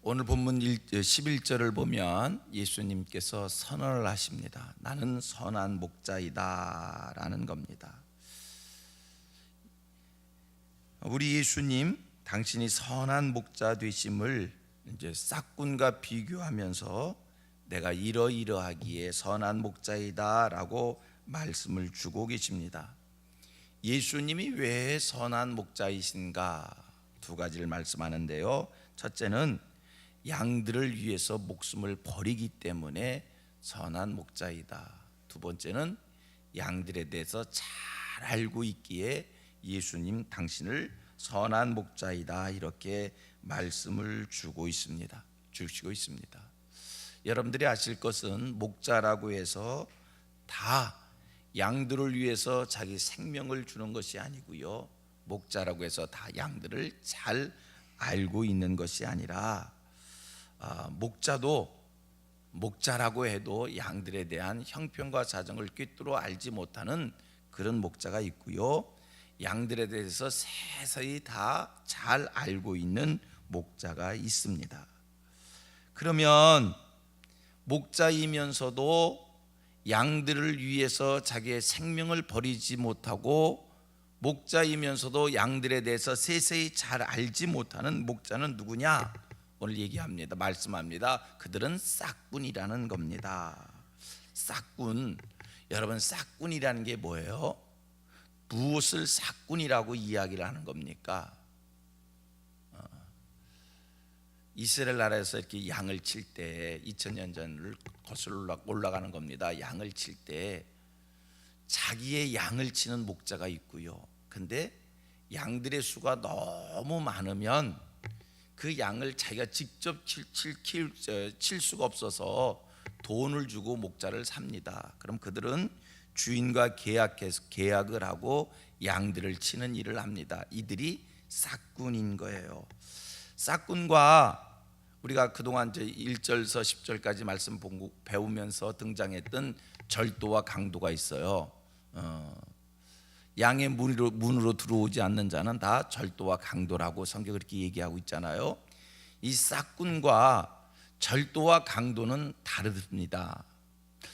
오늘 본문 11절을 보면 예수님께서 선언을 하십니다. 나는 선한 목자이다 라는 겁니다. 우리 예수님, 당신이 선한 목자 되심을 이제 싹군과 비교하면서 내가 이러이러하기에 선한 목자이다 라고 말씀을 주고 계십니다. 예수님이 왜 선한 목자이신가? 두 가지를 말씀하는데요. 첫째는 양들을 위해서 목숨을 버리기 때문에 선한 목자이다. 두 번째는 양들에 대해서 잘 알고 있기에 예수님 당신을 선한 목자이다 이렇게 말씀을 주시고 있습니다. 여러분들이 아실 것은 목자라고 해서 다 양들을 위해서 자기 생명을 주는 것이 아니고요, 목자라고 해서 다 양들을 잘 알고 있는 것이 아니라 목자도 목자라고 해도 양들에 대한 형편과 사정을 꿰뚫어 알지 못하는 그런 목자가 있고요, 양들에 대해서 세세히 다 잘 알고 있는 목자가 있습니다. 그러면 목자이면서도 양들을 위해서 자기의 생명을 버리지 못하고 목자이면서도 양들에 대해서 세세히 잘 알지 못하는 목자는 누구냐? 오늘 얘기합니다. 말씀합니다. 그들은 싹군이라는 겁니다. 싹군. 여러분, 싹군이라는 게 뭐예요? 무엇을 싹군이라고 이야기를 하는 겁니까? 이스라엘 나라에서 이렇게 양을 칠 때 2000년 전을 거슬러 올라가는 겁니다. 양을 칠 때 자기의 양을 치는 목자가 있고요, 근데 양들의 수가 너무 많으면 그 양을 자기가 직접 칠 수가 없어서 돈을 주고 목자를 삽니다. 그럼 그들은 주인과 계약을 하고 양들을 치는 일을 합니다. 이들이 싹군인 거예요. 싹군과 우리가 그동안 1절에서 10절까지 말씀 배우면서 등장했던 절도와 강도가 있어요. 양의 문으로 들어오지 않는 자는 다 절도와 강도라고 성경이 그렇게 얘기하고 있잖아요. 이 싹군과 절도와 강도는 다릅니다.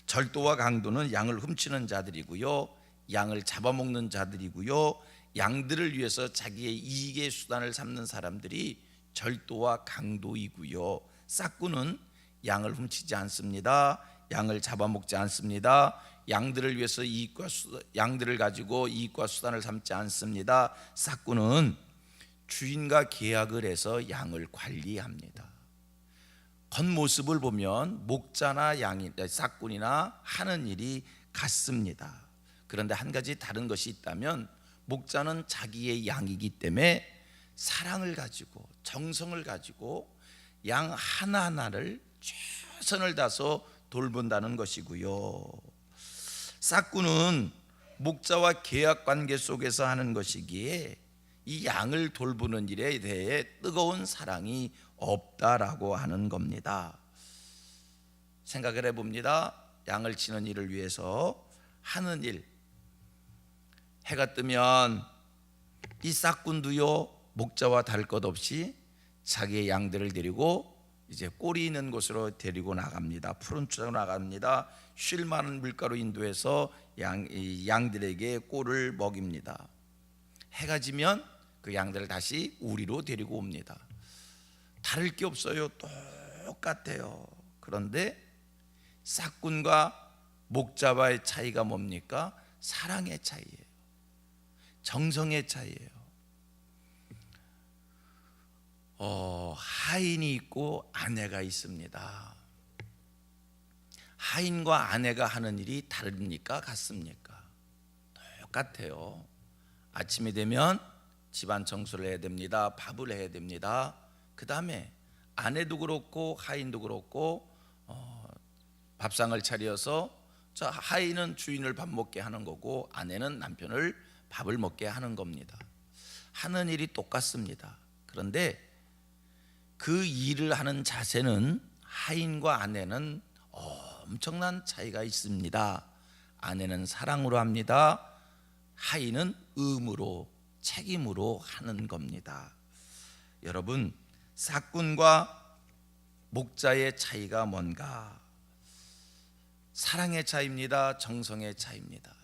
절도와 강도는 양을 훔치는 자들이고요, 양을 잡아먹는 자들이고요, 양들을 위해서 자기의 이익의 수단을 삼는 사람들이 절도와 강도이고요, 싹군은 양을 훔치지 않습니다. 양을 잡아먹지 않습니다. 양들을 위해서 양들을 가지고 이익과 수단을 삼지 않습니다. 싹군은 주인과 계약을 해서 양을 관리합니다. 겉모습을 보면 목자나 싹군이나 하는 일이 같습니다. 그런데 한 가지 다른 것이 있다면, 목자는 자기의 양이기 때문에 사랑을 가지고 정성을 가지고 양 하나하나를 최선을 다해서 돌본다는 것이고요, 싹군은 목자와 계약 관계 속에서 하는 것이기에 이 양을 돌보는 일에 대해 뜨거운 사랑이 없다라고 하는 겁니다. 생각을 해봅니다. 양을 치는 일을 위해서 하는 일, 해가 뜨면 이 싹군도요, 목자와 다를 것 없이 자기의 양들을 데리고 이제 꼴이 있는 곳으로 데리고 나갑니다. 푸른 추장으로 나갑니다. 쉴 만한 물가로 인도해서 양들에게 꼴을 먹입니다. 해가 지면 그 양들을 다시 우리로 데리고 옵니다. 다를 게 없어요. 똑같아요. 그런데 싹군과 목자와의 차이가 뭡니까? 사랑의 차이예요. 정성의 차이예요. 하인이 있고 아내가 있습니다. 하인과 아내가 하는 일이 다릅니까? 같습니까? 똑같아요. 아침이 되면 집안 청소를 해야 됩니다. 밥을 해야 됩니다. 그 다음에 아내도 그렇고 하인도 그렇고 밥상을 차려서 하인은 주인을 밥 먹게 하는 거고 아내는 남편을 밥을 먹게 하는 겁니다. 하는 일이 똑같습니다. 그런데 그 일을 하는 자세는 하인과 아내는 엄청난 차이가 있습니다. 아내는 사랑으로 합니다. 하인은 의무로, 책임으로 하는 겁니다. 여러분, 삭군과 목자의 차이가 뭔가? 사랑의 차이입니다. 정성의 차이입니다.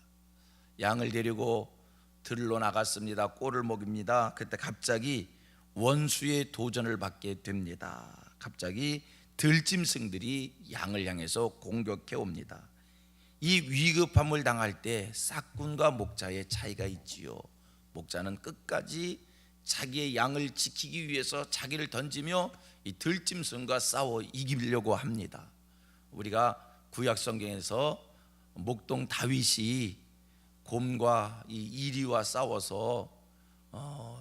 양을 데리고 들로 나갔습니다. 꼴을 먹입니다. 그때 갑자기 원수의 도전을 받게 됩니다. 갑자기 들짐승들이 양을 향해서 공격해 옵니다. 이 위급함을 당할 때 싹군과 목자의 차이가 있지요. 목자는 끝까지 자기의 양을 지키기 위해서 자기를 던지며 이 들짐승과 싸워 이기려고 합니다. 우리가 구약 성경에서 목동 다윗이 곰과 이 이리와 싸워서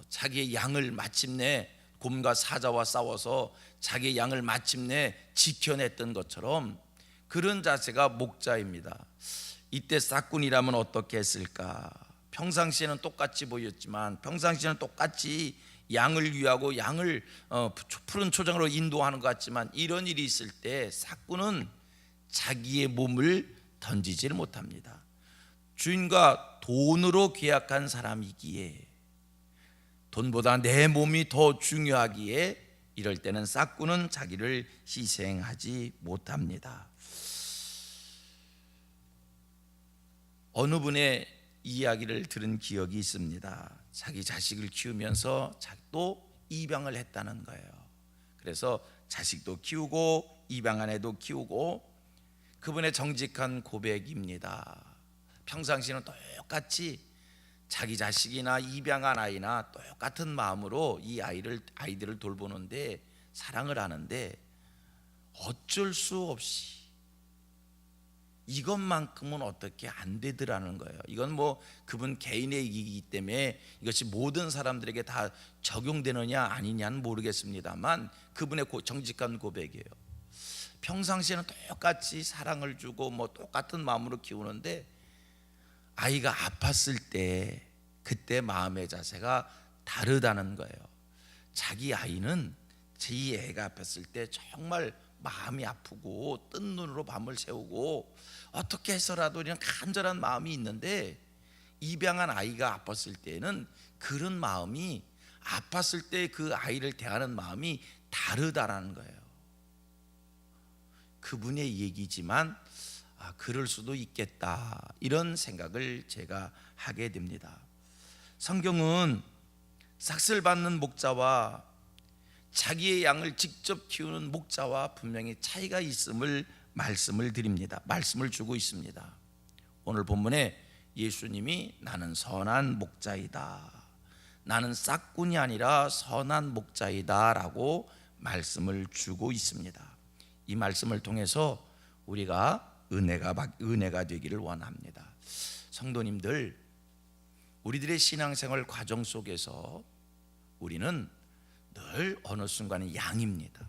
자기의 양을 마침내, 곰과 사자와 싸워서 자기의 양을 마침내 지켜냈던 것처럼 그런 자세가 목자입니다. 이때 싹군이라면 어떻게 했을까? 평상시에는 똑같이 보였지만, 평상시에는 똑같이 양을 위하고 양을 푸른 초장으로 인도하는 것 같지만, 이런 일이 있을 때 싹군은 자기의 몸을 던지지를 못합니다. 주인과 돈으로 계약한 사람이기에, 돈보다 내 몸이 더 중요하기에 이럴 때는 싹군은 자기를 희생하지 못합니다. 어느 분의 이야기를 들은 기억이 있습니다. 자기 자식을 키우면서 자기도 입양을 했다는 거예요. 그래서 자식도 키우고 입양 아내도 키우고, 그분의 정직한 고백입니다. 평상시에는 똑같이 자기 자식이나 입양한 아이나 똑같은 마음으로 이 아이들을 돌보는데, 사랑을 하는데 어쩔 수 없이 이것만큼은 어떻게 안 되더라는 거예요. 이건 뭐 그분 개인의 얘기이기 때문에 이것이 모든 사람들에게 다 적용되느냐 아니냐는 모르겠습니다만, 그분의 정직한 고백이에요. 평상시에는 똑같이 사랑을 주고 뭐 똑같은 마음으로 키우는데, 아이가 아팠을 때 그때 마음의 자세가 다르다는 거예요. 자기 아이는 제 애가 아팠을 때 정말 마음이 아프고 뜬 눈으로 밤을 새우고 어떻게 해서라도 그냥 간절한 마음이 있는데, 입양한 아이가 아팠을 때는 그런 마음이, 아팠을 때 그 아이를 대하는 마음이 다르다라는 거예요. 그분의 얘기지만 그럴 수도 있겠다, 이런 생각을 제가 하게 됩니다. 성경은 삭슬 받는 목자와 자기의 양을 직접 키우는 목자와 분명히 차이가 있음을 말씀을 드립니다. 말씀을 주고 있습니다. 오늘 본문에 예수님이 나는 선한 목자이다, 나는 싹군이 아니라 선한 목자이다 라고 말씀을 주고 있습니다. 이 말씀을 통해서 우리가 은혜가 되기를 원합니다. 성도님들, 우리들의 신앙생활 과정 속에서 우리는 늘 어느 순간에 양입니다.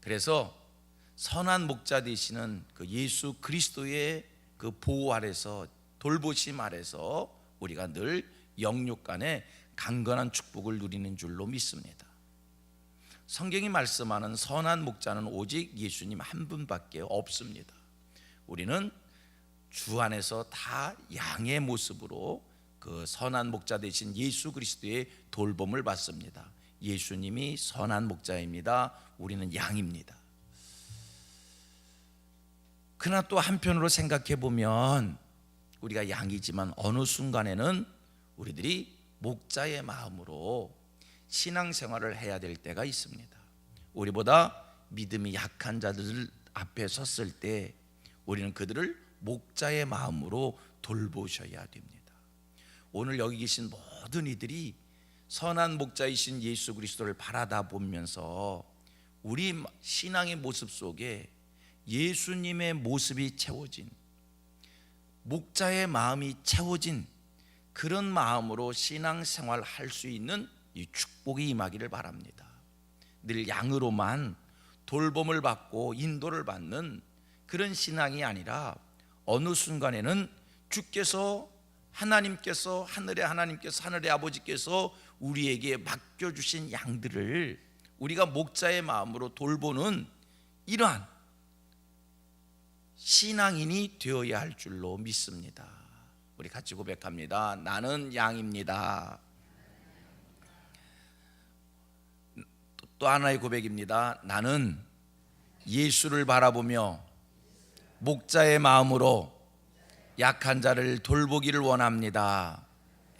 그래서 선한 목자 되시는 그 예수 그리스도의 그 보호 아래서, 돌보심 아래서 우리가 늘 영육간에 강건한 축복을 누리는 줄로 믿습니다. 성경이 말씀하는 선한 목자는 오직 예수님 한 분밖에 없습니다. 우리는 주 안에서 다 양의 모습으로 그 선한 목자 되신 예수 그리스도의 돌봄을 받습니다. 예수님이 선한 목자입니다. 우리는 양입니다. 그러나 또 한편으로 생각해 보면 우리가 양이지만 어느 순간에는 우리들이 목자의 마음으로 신앙생활을 해야 될 때가 있습니다. 우리보다 믿음이 약한 자들 앞에 섰을 때 우리는 그들을 목자의 마음으로 돌보셔야 됩니다. 오늘 여기 계신 모든 이들이 선한 목자이신 예수 그리스도를 바라다 보면서 우리 신앙의 모습 속에 예수님의 모습이 채워진, 목자의 마음이 채워진 그런 마음으로 신앙생활 할 수 있는 이 축복이 임하기를 바랍니다. 늘 양으로만 돌봄을 받고 인도를 받는 그런 신앙이 아니라 어느 순간에는 주께서, 하나님께서, 하늘의 아버지께서 우리에게 맡겨주신 양들을 우리가 목자의 마음으로 돌보는 이러한 신앙인이 되어야 할 줄로 믿습니다. 우리 같이 고백합니다. 나는 양입니다. 또 하나의 고백입니다. 나는 예수를 바라보며 목자의 마음으로 약한 자를 돌보기를 원합니다.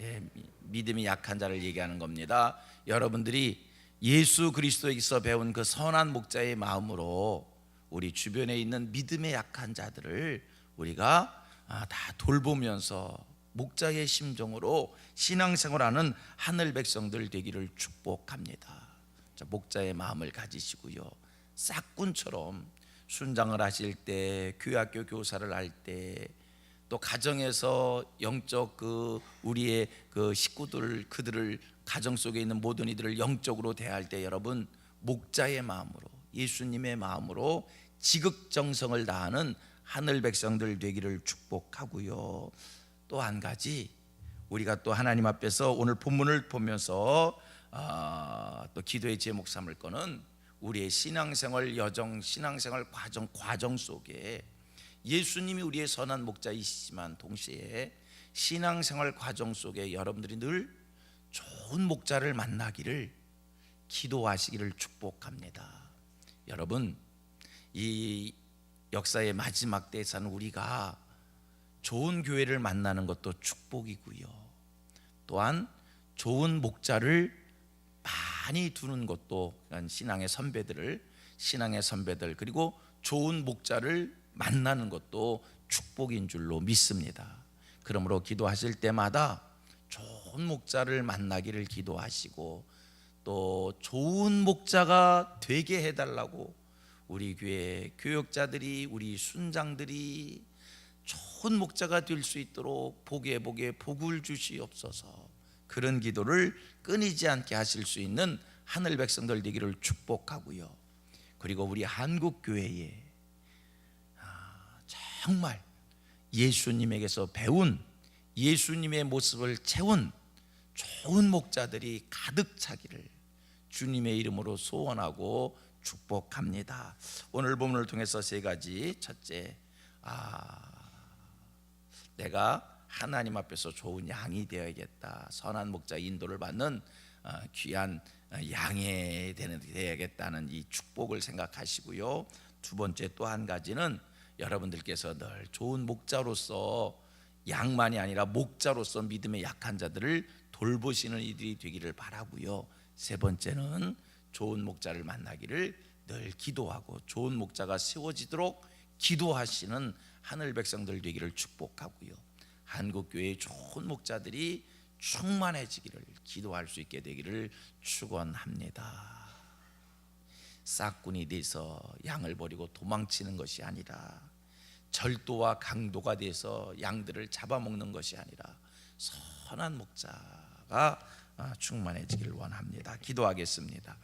예, 믿음이 약한 자를 얘기하는 겁니다. 여러분들이 예수 그리스도에게서 배운 그 선한 목자의 마음으로 우리 주변에 있는 믿음의 약한 자들을 우리가 다 돌보면서 목자의 심정으로 신앙생활하는 하늘 백성들 되기를 축복합니다. 자, 목자의 마음을 가지시고요, 싹군처럼 순장을 하실 때, 교회학교 교사를 할 때, 또 가정에서 영적 우리의 식구들, 그들을 가정 속에 있는 모든 이들을 영적으로 대할 때 여러분 목자의 마음으로, 예수님의 마음으로 지극정성을 다하는 하늘 백성들 되기를 축복하고요. 또 한 가지, 우리가 또 하나님 앞에서 오늘 본문을 보면서 또 기도의 제목 삼을 거는 우리의 신앙생활 여정, 신앙생활 과정 속에 예수님이 우리의 선한 목자이시지만 동시에 신앙생활 과정 속에 여러분들이 늘 좋은 목자를 만나기를 기도하시기를 축복합니다. 여러분, 이 역사의 마지막 때에서는 우리가 좋은 교회를 만나는 것도 축복이고요, 또한 좋은 목자를 많이 두는 것도 신앙의 선배들, 그리고 좋은 목자를 만나는 것도 축복인 줄로 믿습니다. 그러므로 기도하실 때마다 좋은 목자를 만나기를 기도하시고, 또 좋은 목자가 되게 해달라고 우리 교회 교역자들이, 우리 순장들이 좋은 목자가 될 수 있도록 복에 복을 주시옵소서. 그런 기도를 끊이지 않게 하실 수 있는 하늘 백성들 되기를 축복하고요, 그리고 우리 한국 교회에 정말 예수님에게서 배운 예수님의 모습을 채운 좋은 목자들이 가득 차기를 주님의 이름으로 소원하고 축복합니다. 오늘 본문을 통해서 세 가지, 첫째, 내가 하나님 앞에서 좋은 양이 되어야겠다, 선한 목자 인도를 받는 귀한 양이 되어야겠다는 이 축복을 생각하시고요, 두 번째 또 한 가지는 여러분들께서 늘 좋은 목자로서, 양만이 아니라 목자로서 믿음의 약한 자들을 돌보시는 이들이 되기를 바라고요, 세 번째는 좋은 목자를 만나기를 늘 기도하고 좋은 목자가 세워지도록 기도하시는 하늘 백성들 되기를 축복하고요, 한국교회의 좋은 목자들이 충만해지기를 기도할 수 있게 되기를 축원합니다. 싹군이 돼서 양을 버리고 도망치는 것이 아니라, 절도와 강도가 돼서 양들을 잡아먹는 것이 아니라 선한 목자가 충만해지기를 원합니다. 기도하겠습니다.